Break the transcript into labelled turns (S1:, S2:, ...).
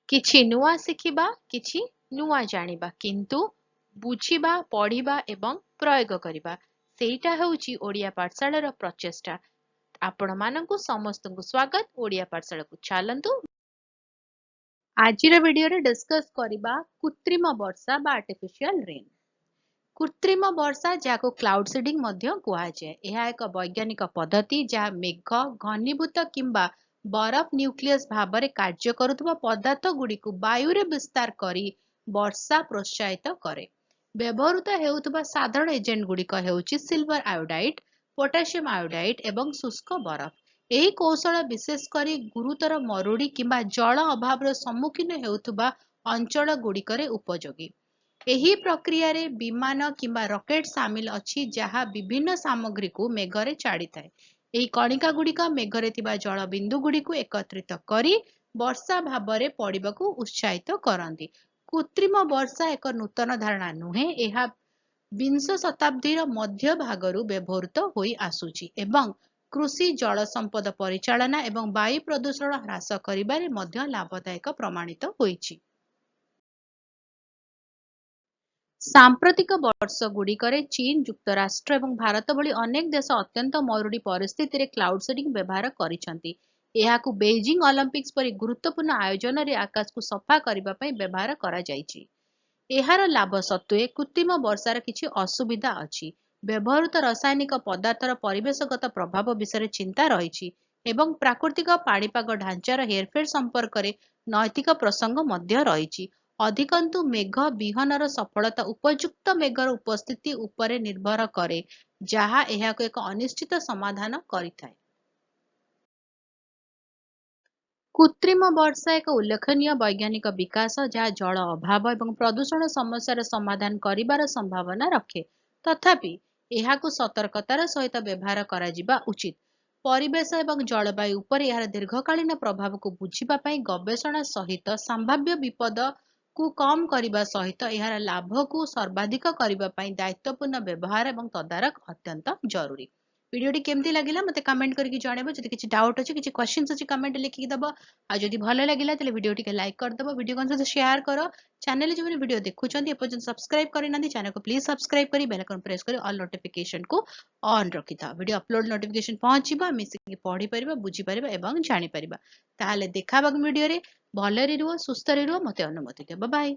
S1: କିଛି ନୂଆ ଶିଖିବା, କିଛି ନୂଆ ଜାଣିବା, କିନ୍ତୁ ବୁଝିବା, ପଢିବା ଏବଂ ପ୍ରୟୋଗ କରିବା, ସେଇଟା ହେଉଛି ଓଡ଼ିଆ ପାଠଶାଳାର ପ୍ରଚେଷ୍ଟା। ଆପଣମାନଙ୍କୁ ସମସ୍ତଙ୍କୁ ସ୍ୱାଗତ ଓଡ଼ିଆ ପାଠଶାଳାକୁ। ଚାଲନ୍ତୁ ଆଜିର ଭିଡିଓରେ ଡିସ୍କସ୍ କରିବା କୃତ୍ରିମ ବର୍ଷା ବା ଆର୍ଟିଫିସିଆଲ ରେନ୍। କୃତ୍ରିମ ବର୍ଷା, ଯାହାକୁ କ୍ଲାଉଡ ସିଡିଂ ମଧ୍ୟ କୁହାଯାଏ, ଏହା ଏକ ବୈଜ୍ଞାନିକ ପଦ୍ଧତି ଯାହା ମେଘ, ଘନୀଭୂତ କିମ୍ବା ବରଫ ନ୍ୟୁକ୍ଲିୟସ୍ ଭାବରେ କାର୍ଯ୍ୟ କରୁଥିବା ପଦାର୍ଥ ଗୁଡ଼ିକୁ ବାୟୁରେ ବିସ୍ତାର କରି ବର୍ଷା ପ୍ରୋତ୍ସାହିତ କରେ। ବ୍ୟବହୃତ ହେଉଥିବା ସାଧାରଣ ଏଜେଣ୍ଟ ଗୁଡ଼ିକ ହେଉଛି ସିଲଭର ଆୟୋଡାଇଡ୍, ପୋଟାସିୟମ ଆୟୋଡାଇଡ୍ ଏବଂ ଶୁଷ୍କ ବରଫ। ଏହି କୌଶଳ ବିଶେଷ କରି ଗୁରୁତର ମରୁଡ଼ି କିମ୍ବା ଜଳ ଅଭାବର ସମ୍ମୁଖୀନ ହେଉଥିବା ଅଞ୍ଚଳ ଗୁଡ଼ିକରେ ଉପଯୋଗୀ। ଏହି ପ୍ରକ୍ରିୟାରେ ବିମାନ କିମ୍ବା ରକେଟ୍ ସାମିଲ ଅଛି, ଯାହା ବିଭିନ୍ନ ସାମଗ୍ରୀକୁ ମେଘରେ ଛାଡ଼ିଥାଏ। ଏହି କଣିକା ଗୁଡ଼ିକ ମେଘରେ ଥିବା ଜଳ ବିନ୍ଦୁ ଗୁଡ଼ିକୁ ଏକତ୍ରିତ କରି ବର୍ଷା ଭାବରେ ପଡ଼ିବାକୁ ଉତ୍ସାହିତ କରନ୍ତି। କୃତ୍ରିମ ବର୍ଷା ଏକ ନୂତନ ଧାରଣା ନୁହେଁ, ଏହା ବିଂଶ ଶତାବ୍ଦୀର ମଧ୍ୟ ଭାଗରୁ ବ୍ୟବହୃତ ହୋଇ ଆସୁଛି ଏବଂ କୃଷି, ଜଳ ସମ୍ପଦ ପରିଚାଳନା ଏବଂ ବାୟୁ ପ୍ରଦୂଷଣ ହ୍ରାସ କରିବାରେ ମଧ୍ୟ ଲାଭଦାୟକ ପ୍ରମାଣିତ ହୋଇଛି। ସାମ୍ପ୍ରତିକ ବର୍ଷ ଗୁଡ଼ିକରେ ଚୀନ, ଯୁକ୍ତରାଷ୍ଟ୍ର ଏବଂ ଭାରତ ଭଳି ଅନେକ ଦେଶ ଅତ୍ୟନ୍ତ ମରୁଡ଼ି ପରିସ୍ଥିତିରେ କ୍ଲାଉଡ ସିଡିଂ ବ୍ୟବହାର କରିଛନ୍ତି। ଏହାକୁ ବେଇଜିଂ ଅଲିମ୍ପିକ୍ସ ପରି ଗୁରୁତ୍ୱପୂର୍ଣ୍ଣ ଆୟୋଜନରେ ଆକାଶକୁ ସଫା କରିବା ପାଇଁ ବ୍ୟବହାର କରାଯାଇଛି। ଏହାର ଲାଭ ସତ୍ତ୍ୱେ କୃତ୍ରିମ ବର୍ଷାର କିଛି ଅସୁବିଧା ଅଛି। ବ୍ୟବହୃତ ରାସାୟନିକ ପଦାର୍ଥର ପରିବେଶଗତ ପ୍ରଭାବ ବିଷୟରେ ଚିନ୍ତା ରହିଛି ଏବଂ ପ୍ରାକୃତିକ ପାଣିପାଗ ଢାଞ୍ଚାର ହେରଫେର ସମ୍ପର୍କରେ ନୈତିକ ପ୍ରସଙ୍ଗ ମଧ୍ୟ ରହିଛି। ଅଧିକନ୍ତୁ ମେଘ ବିହନର ସଫଳତା ଉପଯୁକ୍ତ ମେଘର ଉପସ୍ଥିତି ଉପରେ ନିର୍ଭର କରେ, ଯାହା ଏହାକୁ ଏକ ଅନିଶ୍ଚିତ ସମାଧାନ କରିଥାଏ। କୃତ୍ରିମ ବର୍ଷା ଏକ ଉଲ୍ଲେଖନୀୟ ବୈଜ୍ଞାନିକ ବିକାଶ, ଯାହା ଜଳ ଅଭାବ ଏବଂ ପ୍ରଦୂଷଣ ସମସ୍ୟାର ସମାଧାନ କରିବାର ସମ୍ଭାବନା ରଖେ। ତଥାପି ଏହାକୁ ସତର୍କତାର ସହିତ ବ୍ୟବହାର କରାଯିବା ଉଚିତ। ପରିବେଶ ଏବଂ ଜଳବାୟୁ ଉପରେ ଏହାର ଦୀର୍ଘକାଳୀନ ପ୍ରଭାବକୁ ବୁଝିବା ପାଇଁ ଗବେଷଣା ସହିତ ସମ୍ଭାବ୍ୟ ବିପଦକୁ କମ୍ କରିବା ସହିତ ଏହାର ଲାଭକୁ ସର୍ବାଧିକ କରିବା ପାଇଁ ଦାୟିତ୍ୱପୂର୍ଣ୍ଣ ବ୍ୟବହାର ଏବଂ ତଦାରଖ ଅତ୍ୟନ୍ତ ଜରୁରୀ। ଭିଡ଼ିଓଟି କେମିତି ଲାଗିଲା ମୋତେ କମେଣ୍ଟ କରିକି ଜଣାଇବ। ଯଦି କିଛି ଡାଉଟ୍ ଅଛି, କିଛି କ୍ୱେଶ୍ଚିନ୍ସ ଅଛି, କମେଣ୍ଟ ଲେଖିକି ଦେବ। ଆଉ ଯଦି ଭଲ ଲାଗିଲା ତାହେଲେ ଭିଡ଼ିଓ ଟିକେ ଲାଇକ୍ କରିଦେବ, ଭିଡ଼ିଓ ସହିତ ସେୟାର କର। ଚ୍ୟାନେଲରେ ଯେଉଁମାନେ ଭିଡ଼ିଓ ଦେଖୁଛନ୍ତି ଏପର୍ଯ୍ୟନ୍ତ ସବସ୍କ୍ରାଇବ୍ କରିନାହାନ୍ତି, ଚ୍ୟାନେଲକୁ ପ୍ଲିଜ୍ ସବସ୍କ୍ରାଇବ୍ କରି ବେଲ୍ ଆଇକନ୍ ପ୍ରେସ୍ କରି ଅଲ୍ ନୋଟିଫିକେସନକୁ ଅନ୍ ରଖିଥାଅ। ଭିଡ଼ିଓ ଅପଲୋଡ ନୋଟିଫିକେସନ ପହଞ୍ଚିବ, ମିଶିକି ପଢ଼ିପାରିବା, ବୁଝିପାରିବା ଏବଂ ଜାଣିପାରିବା। ତାହେଲେ ଦେଖା ହେବାକୁ ଭିଡ଼ିଓରେ। ଭଲରେ ରୁହ, ସୁସ୍ଥରେ ରୁହ, ମୋତେ ଅନୁମତି ଦିଅ। Bye bye.